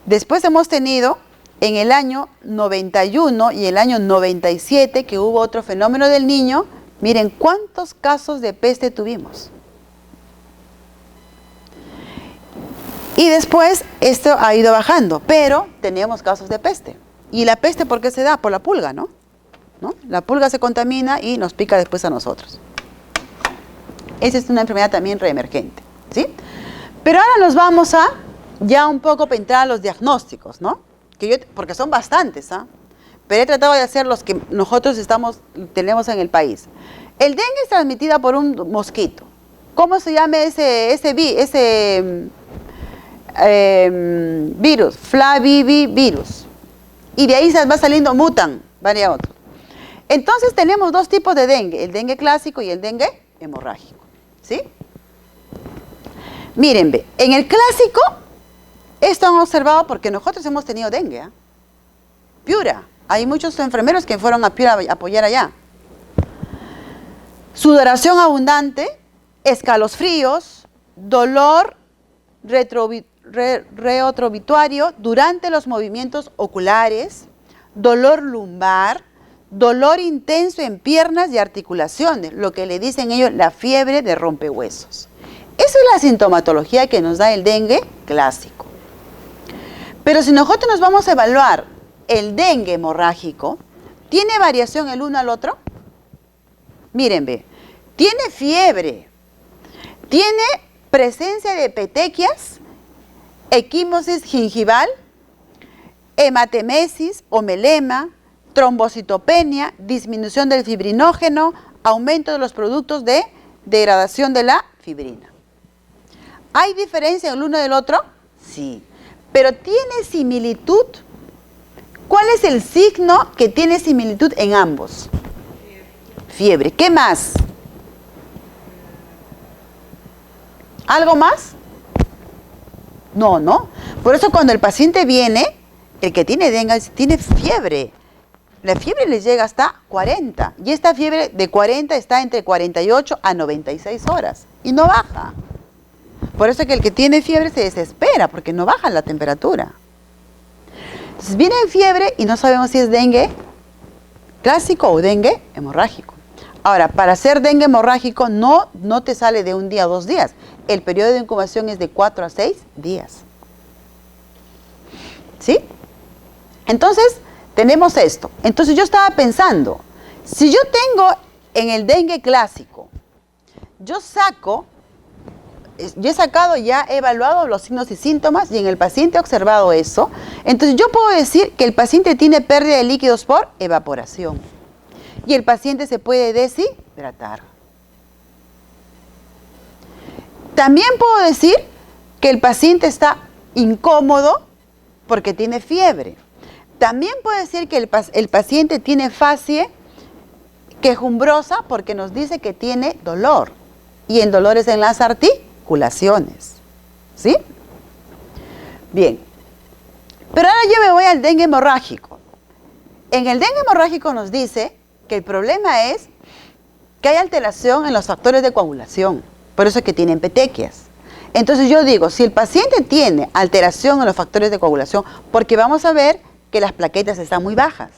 S1: Después hemos tenido en el año 91 y el año 97 que hubo otro fenómeno del Niño. Miren cuántos casos de peste tuvimos. Y después esto ha ido bajando, pero teníamos casos de peste. ¿Y la peste por qué se da? Por la pulga, ¿no? La pulga se contamina y nos pica después a nosotros. Esa es una enfermedad también reemergente, ¿sí? Pero ahora nos vamos a ya un poco para entrar a los diagnósticos, ¿no? Porque son bastantes, ¿ah? Pero he tratado de hacer los que nosotros tenemos en el país. El dengue es transmitida por un mosquito. ¿Cómo se llama ese virus? Flavivirus. Y de ahí se va saliendo, mutan varios otros. Entonces tenemos dos tipos de dengue, el dengue clásico y el dengue hemorrágico, ¿sí? Miren, ve, en el clásico, esto han observado porque nosotros hemos tenido dengue, ¿eh? Piura, hay muchos enfermeros que fueron a Piura a apoyar allá. Sudoración abundante, escalofríos, dolor retroobituario durante los movimientos oculares, dolor lumbar, dolor intenso en piernas y articulaciones, lo que le dicen ellos la fiebre de rompehuesos. Esa es la sintomatología que nos da el dengue clásico. Pero si nosotros nos vamos a evaluar el dengue hemorrágico, ¿tiene variación el uno al otro? Miren, ve, tiene fiebre, tiene presencia de petequias, equimosis gingival, hematemesis o melema, trombocitopenia, disminución del fibrinógeno, aumento de los productos de degradación de la fibrina. ¿Hay diferencia el uno del otro? Sí, pero ¿tiene similitud? ¿Cuál es el signo que tiene similitud en ambos? Fiebre. ¿Qué más? ¿Algo más? No, ¿no? Por eso cuando el paciente viene, el que tiene dengue tiene fiebre. La fiebre le llega hasta 40. Y esta fiebre de 40 está entre 48 a 96 horas. Y no baja. Por eso que el que tiene fiebre se desespera, porque no baja la temperatura. Entonces viene en fiebre y no sabemos si es dengue clásico o dengue hemorrágico. Ahora, para ser dengue hemorrágico no te sale de un día a 2 días. El periodo de incubación es de 4 a 6 días. ¿Sí? Entonces, tenemos esto. Entonces yo estaba pensando, si yo tengo en el dengue clásico, yo he sacado, ya he evaluado los signos y síntomas y en el paciente he observado eso, entonces yo puedo decir que el paciente tiene pérdida de líquidos por evaporación y el paciente se puede deshidratar. También puedo decir que el paciente está incómodo porque tiene fiebre. También puede decir que el paciente tiene facie quejumbrosa porque nos dice que tiene dolor. Y en dolores en las articulaciones. ¿Sí? Bien. Pero ahora yo me voy al dengue hemorrágico. En el dengue hemorrágico nos dice que el problema es que hay alteración en los factores de coagulación. Por eso es que tienen petequias. Entonces yo digo, si el paciente tiene alteración en los factores de coagulación, porque vamos a ver que las plaquetas están muy bajas.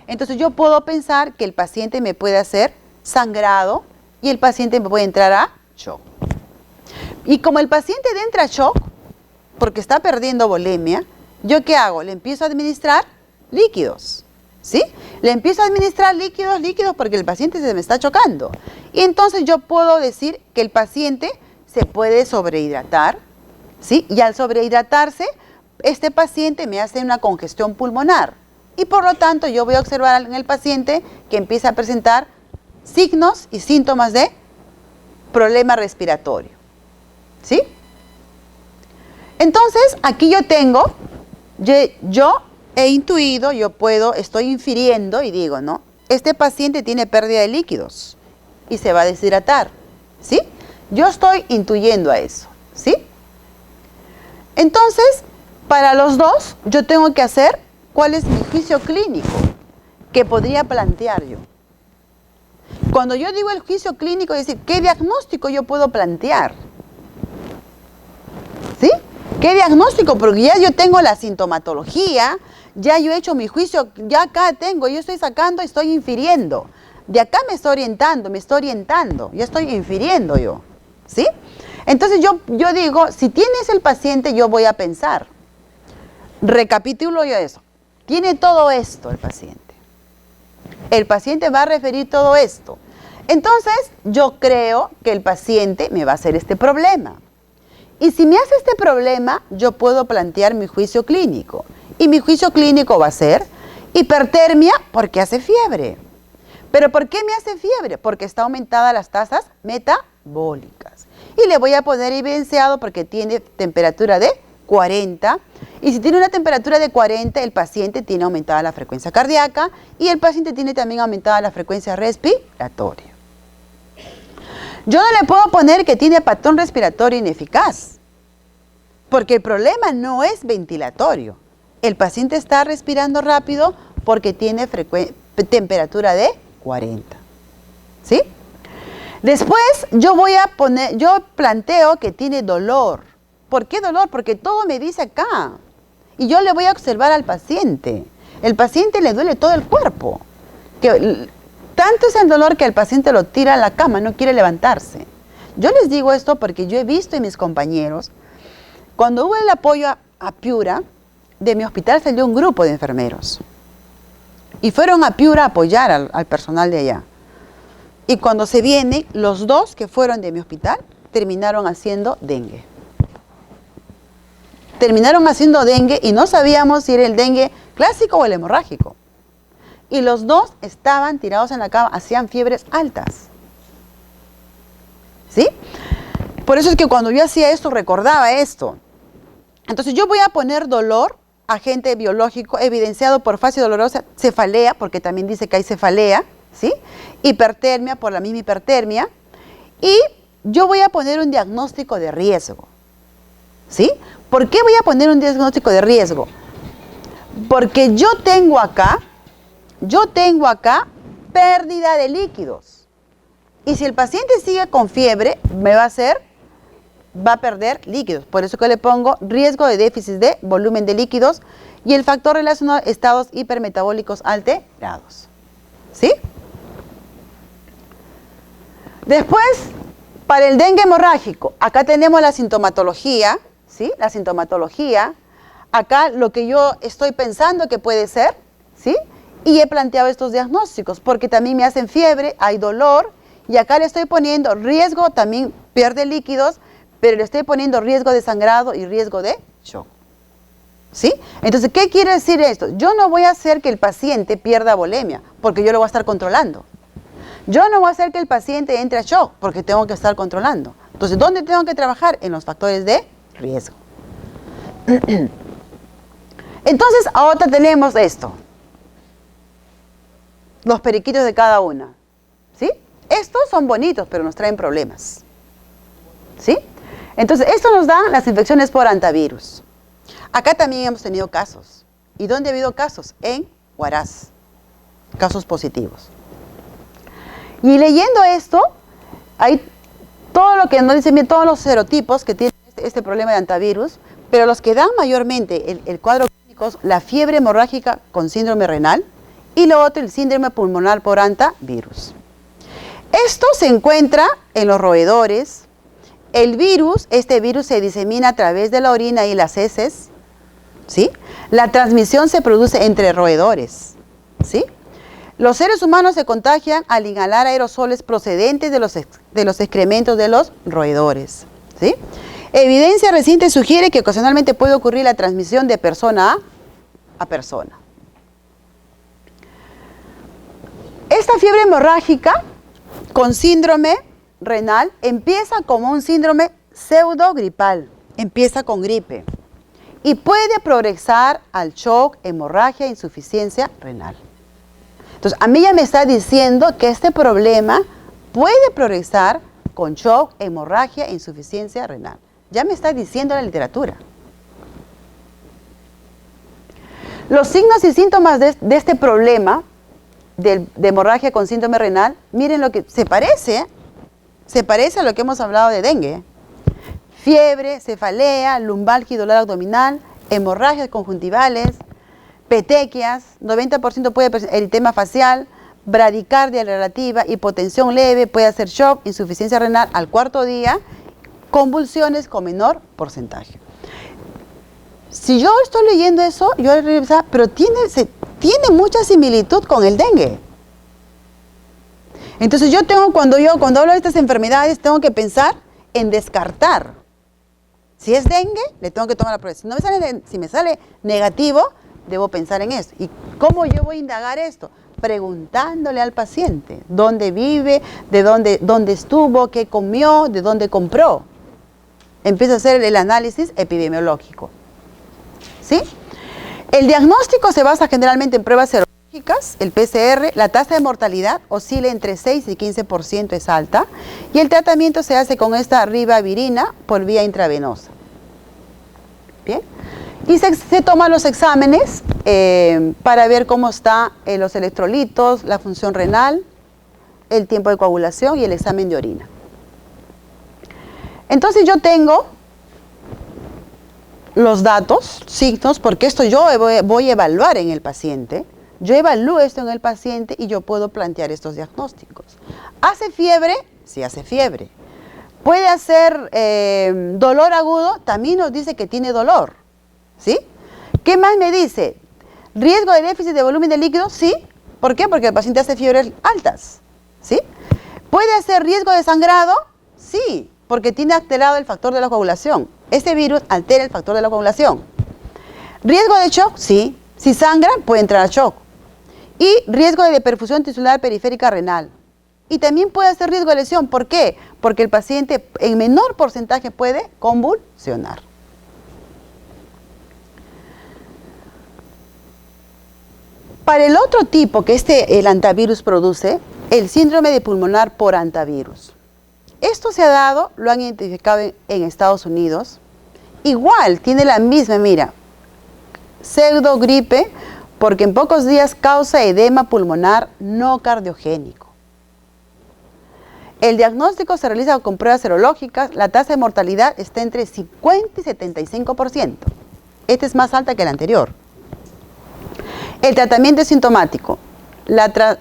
S1: Entonces yo puedo pensar que el paciente me puede hacer sangrado y el paciente me puede entrar a shock. Y como el paciente entra a shock, porque está perdiendo volemia, ¿yo qué hago? Le empiezo a administrar líquidos, ¿sí? Le empiezo a administrar líquidos porque el paciente se me está chocando. Y entonces yo puedo decir que el paciente se puede sobrehidratar, ¿sí? Y al sobrehidratarse, este paciente me hace una congestión pulmonar y por lo tanto yo voy a observar en el paciente que empieza a presentar signos y síntomas de problema respiratorio. ¿Sí? Entonces, aquí yo tengo, yo he intuido, estoy infiriendo y digo, ¿no? Este paciente tiene pérdida de líquidos y se va a deshidratar. ¿Sí? Yo estoy intuyendo a eso. ¿Sí? Entonces, para los dos, yo tengo que hacer cuál es mi juicio clínico que podría plantear yo. Cuando yo digo el juicio clínico, es decir, ¿qué diagnóstico yo puedo plantear? ¿Sí? ¿Qué diagnóstico? Porque ya yo tengo la sintomatología, ya yo he hecho mi juicio, ya acá tengo, yo estoy sacando, estoy infiriendo. De acá me estoy orientando, ya estoy infiriendo yo. ¿Sí? Entonces yo digo, si tienes el paciente, yo voy a pensar. Recapitulo yo eso. Tiene todo esto el paciente. El paciente va a referir todo esto. Entonces, yo creo que el paciente me va a hacer este problema. Y si me hace este problema, yo puedo plantear mi juicio clínico. Y mi juicio clínico va a ser hipertermia porque hace fiebre. ¿Pero por qué me hace fiebre? Porque está aumentada las tasas metabólicas. Y le voy a poner evidenciado porque tiene temperatura de 40, y si tiene una temperatura de 40, el paciente tiene aumentada la frecuencia cardíaca y el paciente tiene también aumentada la frecuencia respiratoria. Yo no le puedo poner que tiene patrón respiratorio ineficaz, porque el problema no es ventilatorio. El paciente está respirando rápido porque tiene temperatura de 40. ¿Sí? Después yo planteo que tiene dolor. ¿Por qué dolor? Porque todo me dice acá. Y yo le voy a observar al paciente. El paciente le duele todo el cuerpo. Tanto es el dolor que el paciente lo tira a la cama, no quiere levantarse. Yo les digo esto porque yo he visto en mis compañeros, cuando hubo el apoyo a Piura, de mi hospital salió un grupo de enfermeros. Y fueron a Piura a apoyar al personal de allá. Y cuando se vienen, los dos que fueron de mi hospital terminaron haciendo dengue. Terminaron haciendo dengue y no sabíamos si era el dengue clásico o el hemorrágico. Y los dos estaban tirados en la cama, hacían fiebres altas. ¿Sí? Por eso es que cuando yo hacía esto, recordaba esto. Entonces yo voy a poner dolor, agente biológico evidenciado por fase dolorosa, cefalea, porque también dice que hay cefalea, ¿sí? Hipertermia, por la misma hipertermia. Y yo voy a poner un diagnóstico de riesgo. ¿Sí? ¿Por qué voy a poner un diagnóstico de riesgo? Porque yo tengo acá pérdida de líquidos. Y si el paciente sigue con fiebre, va a perder líquidos. Por eso que le pongo riesgo de déficit de volumen de líquidos y el factor relacionado a estados hipermetabólicos alterados. ¿Sí? Después, para el dengue hemorrágico, acá tenemos la sintomatología, ¿sí? La sintomatología. Acá lo que yo estoy pensando que puede ser, ¿sí? Y he planteado estos diagnósticos porque también me hacen fiebre, hay dolor y acá le estoy poniendo riesgo, también pierde líquidos, pero le estoy poniendo riesgo de sangrado y riesgo de shock. ¿Sí? Entonces, ¿qué quiere decir esto? Yo no voy a hacer que el paciente pierda volemia porque yo lo voy a estar controlando. Yo no voy a hacer que el paciente entre a shock porque tengo que estar controlando. Entonces, ¿dónde tengo que trabajar? En los factores de riesgo. Entonces, ahora tenemos esto. Los periquitos de cada una. ¿Sí? Estos son bonitos, pero nos traen problemas. ¿Sí? Entonces, esto nos da las infecciones por hantavirus. Acá también hemos tenido casos. ¿Y dónde ha habido casos? En Huaraz. Casos positivos. Y leyendo esto, hay todo lo que nos dicen bien, todos los serotipos que tienen este problema de hantavirus, pero los que dan mayormente el cuadro clínico, la fiebre hemorrágica con síndrome renal y lo otro, el síndrome pulmonar por hantavirus. Esto se encuentra en los roedores. El virus, este virus se disemina a través de la orina y las heces, ¿sí? La transmisión se produce entre roedores, ¿sí? Los seres humanos se contagian al inhalar aerosoles procedentes de los excrementos de los roedores, ¿sí? Evidencia reciente sugiere que ocasionalmente puede ocurrir la transmisión de persona a persona. Esta fiebre hemorrágica con síndrome renal empieza como un síndrome pseudogripal, empieza con gripe y puede progresar al shock, hemorragia, insuficiencia renal. Entonces, a mí ya me está diciendo que este problema puede progresar con shock, hemorragia, insuficiencia renal. Ya me está diciendo la literatura. Los signos y síntomas de este problema de hemorragia con síndrome renal, miren lo que se parece a lo que hemos hablado de dengue. Fiebre, cefalea, lumbalgia y dolor abdominal, hemorragias conjuntivales, petequias, 90% puede presentar eritema facial, bradicardia relativa, hipotensión leve, puede hacer shock, insuficiencia renal al cuarto día, convulsiones con menor porcentaje. Si yo estoy leyendo eso, yo voy a revisar, pero tiene mucha similitud con el dengue. Entonces cuando hablo de estas enfermedades, tengo que pensar en descartar. Si es dengue, le tengo que tomar la prueba. Si me sale negativo, debo pensar en esto. ¿Y cómo yo voy a indagar esto? Preguntándole al paciente dónde vive, de dónde estuvo, qué comió, de dónde compró. Empieza a hacer el análisis epidemiológico. ¿Sí? El diagnóstico se basa generalmente en pruebas serológicas, el PCR, la tasa de mortalidad oscila entre 6 y 15%, es alta, y el tratamiento se hace con esta ribavirina por vía intravenosa. Bien. Y se toman los exámenes para ver cómo están los electrolitos, la función renal, el tiempo de coagulación y el examen de orina. Entonces yo tengo los datos, signos, porque esto yo voy a evaluar en el paciente. Yo evalúo esto en el paciente y yo puedo plantear estos diagnósticos. ¿Hace fiebre? Sí, hace fiebre. ¿Puede hacer dolor agudo? También nos dice que tiene dolor. ¿Sí? ¿Qué más me dice? ¿Riesgo de déficit de volumen de líquido? Sí, ¿Por qué? Porque el paciente hace fiebres altas, ¿sí? ¿Puede hacer riesgo de sangrado? Sí, porque tiene alterado el factor de la coagulación. Este virus altera el factor de la coagulación. ¿Riesgo de shock? Sí. Si sangra, puede entrar a shock. Y riesgo de perfusión tisular periférica renal. Y también puede hacer riesgo de lesión. ¿Por qué? Porque el paciente en menor porcentaje puede convulsionar. Para el otro tipo que el antivirus produce, el síndrome de pulmonar por antivirus. Esto se ha dado, lo han identificado en Estados Unidos. Igual, tiene la misma, mira, pseudogripe, porque en pocos días causa edema pulmonar no cardiogénico. El diagnóstico se realiza con pruebas serológicas, la tasa de mortalidad está entre 50 y 75%. Esta es más alta que la anterior. El tratamiento es sintomático.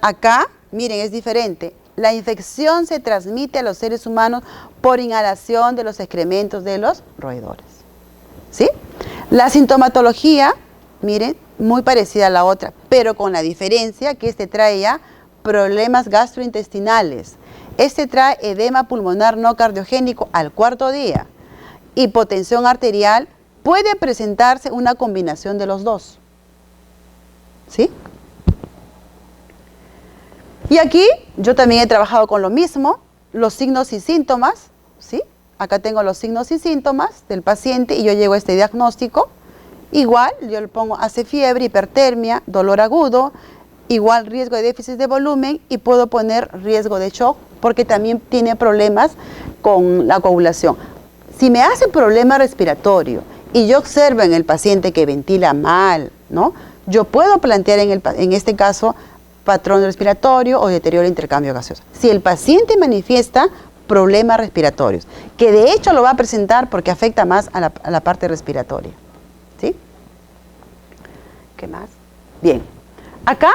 S1: Acá, miren, es diferente. La infección se transmite a los seres humanos por inhalación de los excrementos de los roedores. ¿Sí? La sintomatología, miren, muy parecida a la otra, pero con la diferencia que trae ya problemas gastrointestinales. Trae edema pulmonar no cardiogénico al cuarto día. Hipotensión arterial, puede presentarse una combinación de los dos. ¿Sí? Y aquí yo también he trabajado con lo mismo, los signos y síntomas, ¿sí? Acá tengo los signos y síntomas del paciente y yo llego a este diagnóstico. Igual, yo le pongo, hace fiebre, hipertermia, dolor agudo, igual riesgo de déficit de volumen y puedo poner riesgo de shock porque también tiene problemas con la coagulación. Si me hace problema respiratorio y yo observo en el paciente que ventila mal, ¿no? Yo puedo plantear en este caso patrón respiratorio o deterioro del intercambio gaseoso. Si el paciente manifiesta problemas respiratorios, que de hecho lo va a presentar porque afecta más a la parte respiratoria. ¿Sí? ¿Qué más? Bien. Acá,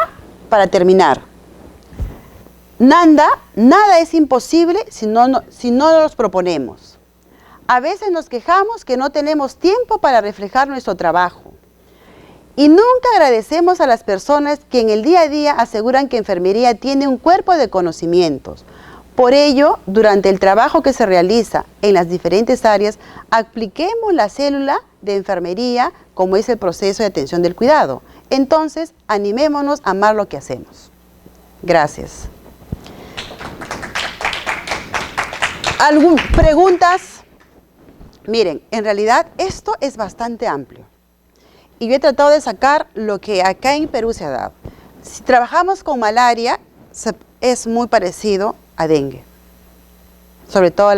S1: para terminar, nada es imposible si no los proponemos. A veces nos quejamos que no tenemos tiempo para reflejar nuestro trabajo. Y nunca agradecemos a las personas que en el día a día aseguran que enfermería tiene un cuerpo de conocimientos. Por ello, durante el trabajo que se realiza en las diferentes áreas, apliquemos la célula de enfermería como es el proceso de atención del cuidado. Entonces, animémonos a amar lo que hacemos. Gracias. ¿Preguntas? Miren, en realidad esto es bastante amplio. Y yo he tratado de sacar lo que acá en Perú se ha dado. Si trabajamos con malaria, es muy parecido a dengue. Sobre todo